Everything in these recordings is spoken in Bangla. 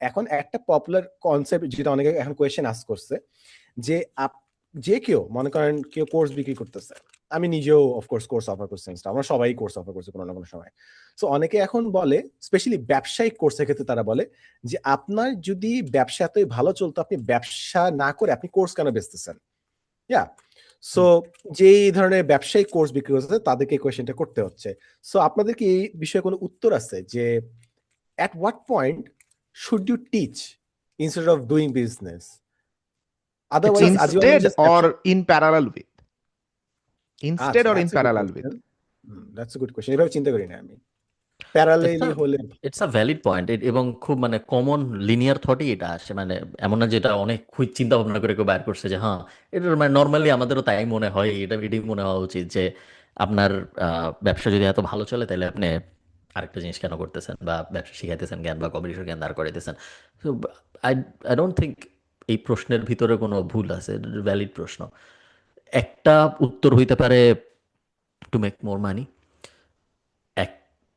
এখন একটা পপুলার কনসেপ্ট যেটা অনেকে এখন কোয়েশ্চেন আস্ক করছে যে যে কেউ মনে করেন কেউ কোর্স বিক্রি করতেছে, আমি নিজেও অফকোর্স কোর্স অফার করছি, আমরা সবাই কোর্স অফার করছি কোনো না কোনো সময়। সো অনেকে এখন বলে, স্পেশালি ব্যবসায়িক কোর্সের ক্ষেত্রে তারা বলে যে আপনার যদি ব্যবসা এতই ভালো চলতো, আপনি ব্যবসা না করে আপনি কোর্স কেন বেচতেছেন? ইয়া, সো যে এই ধরনের ব্যবসায়িক কোর্স বিক্রি করতেছে তাদেরকে এই কোয়েশ্চেনটা করতে হচ্ছে। সো আপনাদের কি এই বিষয়ে কোনো উত্তর আছে যে at what point should you teach instead of doing business? Otherwise, Instead or in parallel with? Instead or in that's a good parallel with? question. That's a good question. এভাবে চিন্তা করি না আমি। প্যারালেলি হলে ইটস আ ভ্যালিড পয়েন্ট, এবং খুব মানে কমন লিনিয়ার থটই এটা আসে, মানে এমন না যেটা অনেক খুব চিন্তা ভাবনা করে কেউ বাইর করছে যে হ্যাঁ এটা, মানে নর্মালি আমাদেরও তাই মনে হয়, এটাই মনে হওয়া উচিত যে আপনার ব্যবসা যদি এত ভালো চলে তাহলে আপনি আরেকটা জিনিস কেন করতেছেন, বা ব্যবসা শিখাইতেছেন জ্ঞান বা কম্পিটিশন জ্ঞান দাঁড় করাইতেছেন। So I I don't think এই প্রশ্নের ভিতরে কোনো ভুল আছে, ভ্যালিড প্রশ্ন। একটা উত্তর হইতে পারে টু মেক মোর মানি,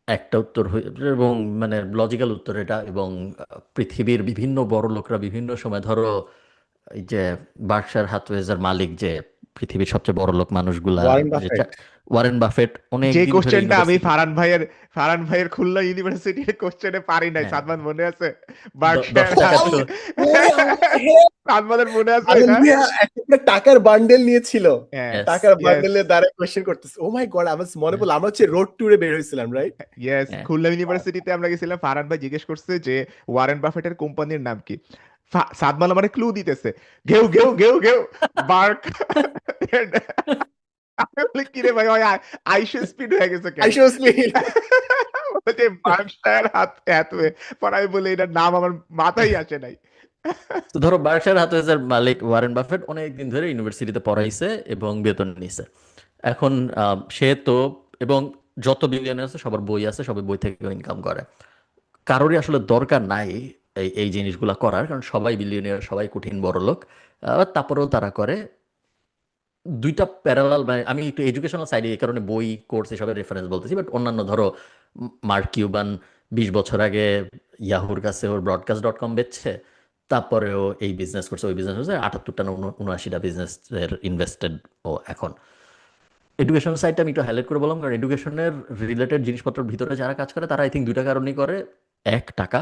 একটা উত্তর এবং মানে লজিক্যাল উত্তর এটা, এবং পৃথিবীর বিভিন্ন বড় লোকরা বিভিন্ন সময়, ধরো এই যে বার্কশায়ার হাথওয়েজের মালিক, যে পৃথিবীর সবচেয়ে বড় লোক মানুষগুলা, ওয়ারেন বাফেট, অনেক যে কোশ্চেনটা আমি ফারহান ভাইয়ের খুলনা ইউনিভার্সিটির কোশ্চেনে পারি নাই, সাদমান মনে আছে? সাদমানের মনে আছে একটা টাকার বান্ডেল নিয়েছিল, টাকার বান্ডেলের দ্বারা কোশ্চেন করতেছে। ও মাই গড, আমার মনে পড়লো আমরা হচ্ছে রোড ট্যুরে বের হইছিলাম, রাইট? ইয়েস, খুলনা ইউনিভার্সিটিতে আমরা গেছিলাম। ফারহান ভাই জিজ্ঞেস করছে যে ওয়ারেন বাফেটের কোম্পানির নাম কি। সাদমান মানে ক্লু দিতেছে, ঘেউ ঘেউ ঘেউ ঘেউ বার্ক। কিরে ভাই, আইশো স্পিড হয়ে গেছে, আইশো স্পিড বার্কশায়ার হাথওয়ে পরে আমি বলি এটার নাম আমার মাথায় আসে নাই। তো ধরো বার্কশায়ার হাথওয়েজের মালিক ওয়ারেন বাফেট অনেকদিন ধরে ইউনিভার্সিটিতে পড়াইছে এবং বেতন নিছে। এখন সে তো, এবং যত বিলিয়নার আছে সবার বই আছে, সবাই বই থেকে ইনকাম করে। কারোরই আসলে দরকার নাই এই জিনিসগুলা করার, কারণ সবাই বিলিয়নিয়ার, সবাই কঠিন বড় লোক, তারপরেও তারা করে। দুইটা প্যারালাল, মানে আমি একটু এডুকেশনাল সাইডে এই কারণে বই কোর্স এসবের রেফারেন্স বলতেছি, বাট অন্যান্য ধরো মার্ক কিউবান 20 বছর আগে ইয়াহুর কাছে ওর broadcast.com বেচছে, তারপরেও এই বিজনেস করছে, ওই বিজনেস করছে, 78টা না 79টা বিজনেসের ইনভেস্টেড ও এখন। এডুকেশন সাইডটা আমি একটু হাইলাইট করে বললাম, কারণ এডুকেশনের রিলেটেড জিনিসপত্রের ভিতরে যারা কাজ করে তারা আই থিঙ্ক দুইটা কারণেই করে। এক, টাকা।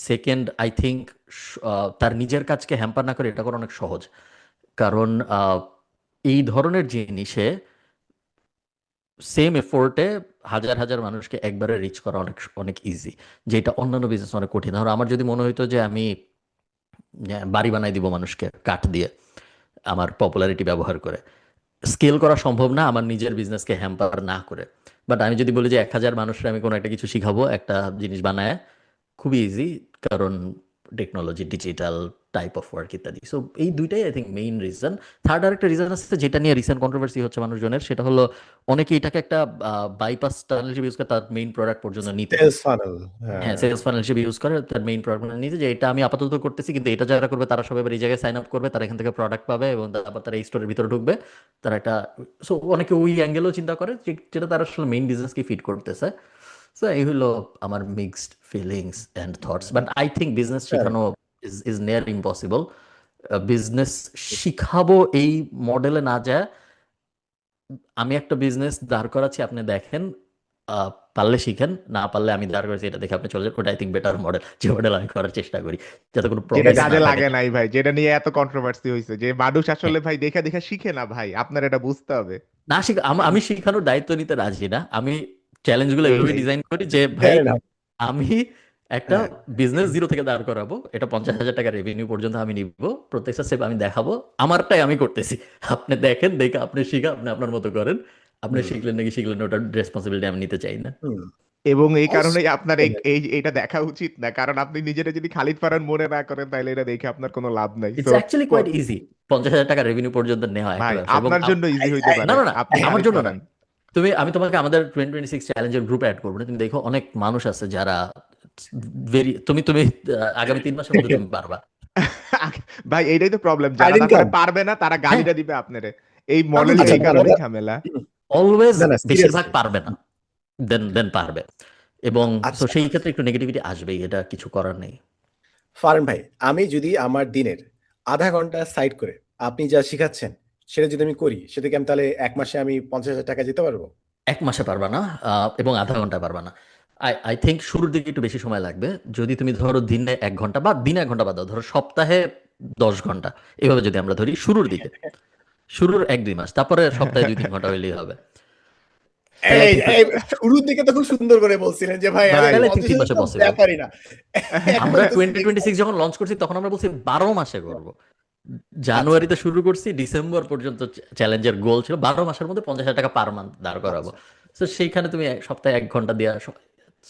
সেকেন্ড, আই থিঙ্ক তার নিজের কাজকে হ্যাম্পার না করে এটা করা অনেক সহজ, কারণ এই ধরনের জিনিসে সেম এফোর্টে হাজার হাজার মানুষকে একবারে রিচ করা অনেক অনেক ইজি, যেটা অন্যান্য বিজনেস অনেক কঠিন। ধরো আমার যদি মনে হইতো যে আমি বাড়ি বানাই দিব মানুষকে কাঠ দিয়ে আমার পপুলারিটি ব্যবহার করে, স্কেল করা সম্ভব না আমার নিজের বিজনেসকে হ্যাম্পার না করে। বাট আমি যদি বলি যে 1000 মানুষরা আমি কোনো একটা কিছু শিখাবো, একটা জিনিস বানায়, খুবই ইজি, কারণ technology, digital type of work ইত্যাদি। সো এই দুইটাই I think main reason. Third আরেকটা রিজন আছে যেটা নিয়ে রিসেন্ট কন্ট্রোভার্সি হচ্ছে মানুষজনের, সেটা হলো অনেকে এটাকে একটা বাইপাস টানেল হিসেবে ইউজ করে তার মেইন প্রোডাক্ট পর্যন্ত নিতে। হ্যাঁ, সেলস ফানেল হিসেবে ইউজ করে তার মেইন প্রোডাক্ট নিতে, যে এটা আমি আপাতত করতেছি, কিন্তু এটা যারা করবে তারা সবাই এবার এই জায়গায় সাইন আপ করবে, তারা এখান থেকে প্রোডাক্ট পাবে এবং তারপর তারা এই স্টোরের ভিতরে ঢুকবে, তারা একটা। সো অনেকে ওই অ্যাঙ্গেলও চিন্তা করে যেটা তারা আসলে মেইন বিজনেসকে ফিট করতেছে। সো এই হলো আমার mixed feelings and thoughts, but I think business শেখানো ইজ নিয়ার ইম্পসিবল। বিজনেস শিখাবো এই মডেলে না যায়, আমি একটা বিজনেস দাঁড় করাচ্ছি, আপনি দেখেন, পারলে শিখেন, না পারলে আমি দাঁড় করেছি এটা দেখে আপনি চলে যান। ওটা আই থিঙ্ক বেটার মডেল, যে মডেল আমি করার চেষ্টা করি, যাতে কোনো যেটা কাজে লাগে নাই ভাই, যেটা নিয়ে এত কন্ট্রোভার্সি হয়েছে, যে মানুষ আসলে ভাই দেখে দেখে শিখে না ভাই, আপনার এটা বুঝতে হবে। না শিখ, আমি শিখানোর দায়িত্ব নিতে রাজি না। আমি চ্যালেঞ্জগুলো এভাবে ডিজাইন করি যে ভাই আমি একটা বিজনেস জিরো থেকে দাঁড় করাবো, এটা 50,000 টাকা রেভিনিউ পর্যন্ত আমি নিব, প্রত্যেকটা স্টেপ আমি দেখাবো, আমারটাই আমি করতেছি, আপনি দেখেন, দেখে আপনি শিখা, আপনি আপনার মতো করেন, আপনি শিখলেন নাকি শিখলেন ওটার রেসপন্সিবিলিটি আমি নিতে চাই না। এবং এই কারণেই আপনার এইটা দেখা উচিত না, কারণ আপনি নিজেরা যদি খালিদ ফারহান মনে না করেন তাহলে এটা দেখে আপনার কোনো লাভ নাই। ইটস অ্যাকচুয়ালি কোয়াইট ইজি 50,000 টাকা রেভিনিউ পর্যন্ত নেওয়া ভাই, আপনার জন্য ইজি হইতে পারে, না না না, আপনি আমার খালিদ জন্য না। ফারহান। আমি তোমাকে আমাদের 2026 চ্যালেঞ্জের গ্রুপে অ্যাড করবো না, তুমি দেখো অনেক মানুষ আছে যারা তুমি আগামী 3 মাসের মধ্যে তুমি পারবা। ভাই এইটাই তো প্রবলেম, যারা পারবে না তারা গালিটা দিবে আপনারে, এই মডেল এই কারণে ঝামেলা। অলওয়েজ বেশিরভাগ পারবে না, দেন পারবে, এবং তো সেই ক্ষেত্রে একটু নেগেটিভিটি আসবেই, এটা কিছু করার নেই। ফারান ভাই, আমি যদি আমার দিনের আধা ঘন্টা সাইড করে আপনি যা শিখাচ্ছেন সেটা যদি আমি করি, সেটা কি আমি তাহলে 1 মাসে আমি 50,000 টাকা যেতে পারবো? 1 মাসে পারবা না, এবং আধা ঘন্টায় পারবা না। আই থিঙ্ক শুরুর দিকে একটু বেশি সময় লাগবে। যদি তুমি ধরো দিনে 1 ঘন্টা, বা দিনে 1 ঘন্টা বাদ দাও, ধরো সপ্তাহে 10 ঘন্টা, এভাবে যদি আমরা ধরি শুরুর দিকে, শুরুর 1-2 মাস, তারপরে সপ্তাহে 2-3 ঘন্টা হইলেই হবে। তাহলে আই এই থিঙ্ক এই শুরুর দিকে তো খুব সুন্দর করে বলছিলেন যে ভাই আমি ভাই তাহলে 50,000 3 মাসে তো পসিবল। ব্যাপারই না। এখন আমরা তো 2026 যখন লঞ্চ করছি তখন আমরা বলছি 12 মাসে করব। আচ্ছা জানুয়ারিতে শুরু করছি, ডিসেম্বর পর্যন্ত চ্যালেঞ্জের গোল ছিল 12 মাসের মধ্যে 50,000 টাকা পার মান্থ দাঁড় করাবো। আচ্ছা তো সেইখানে তুমি সপ্তাহে 1 ঘন্টা দেওয়া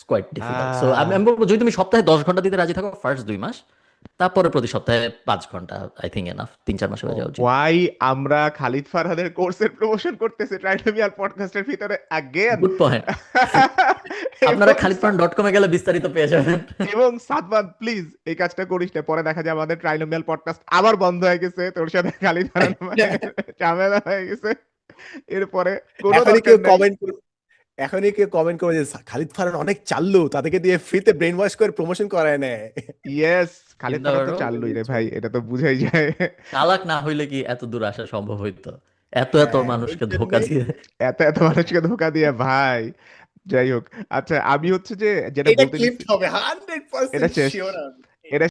কোয়াইট ডিফিকাল্ট। সো আমি আহ আমি বলবো যদি তুমি সপ্তাহে 10 ঘন্টা দিতে রাজি থাকো ফার্স্ট 2 মাস, তারপরে প্রতি সপ্তাহে 5 ঘন্টা, আই থিঙ্ক এনাফ। 3-4 মাসে হয়ে যাওয়া উচিত। ওয়াই আমরা খালিদ ফারহাদের কোর্সের প্রমোশন করতেছি ট্রাইনোমিয়াল পডকাস্টের ভিতরে अगेन গুড পয়েন্ট। আপনারা khalidfarhan.com গেলে বিস্তারিত পেয়ে যাবেন। এবং সাদমান প্লিজ এই কাজটা করিস না, পরে দেখা যায় আমাদের ট্রাইনোমিয়াল পডকাস্ট আবার বন্ধ হয়ে গেছে, তোর সাথে খালিদ ফারহান ঝামেলা হয়ে গেছে, এরপরে কোনো এখনই দরকার কেউ নেই। কমেন্ট এখনই কেউ কমেন্ট করে যে খালিদ ফারহান অনেক চাল্লু, তাদেরকে দিয়ে ফ্রিতে ব্রেন ওয়াশ করে প্রমোশন করায় নেয়। ইয়েস, খালিদ চিন্তা ফারহান তো করো, চাল্লুই রে ভাই, এটা তো বুঝাই যায়। চালাক না হইলে কি এত দূর আসা সম্ভব হইতো? এত এত হ্যাঁ, এই মানুষকে ধোকা জন্যই দিয়ে। এত এত মানুষকে ধোকা দিয়ে ভাই। যাই হোক, আচ্ছা আমি হচ্ছে যে যেটা এটা বলতে ক্লিপড নিচ্ছি হবে এটা 100% শেষ। শিওর আমি।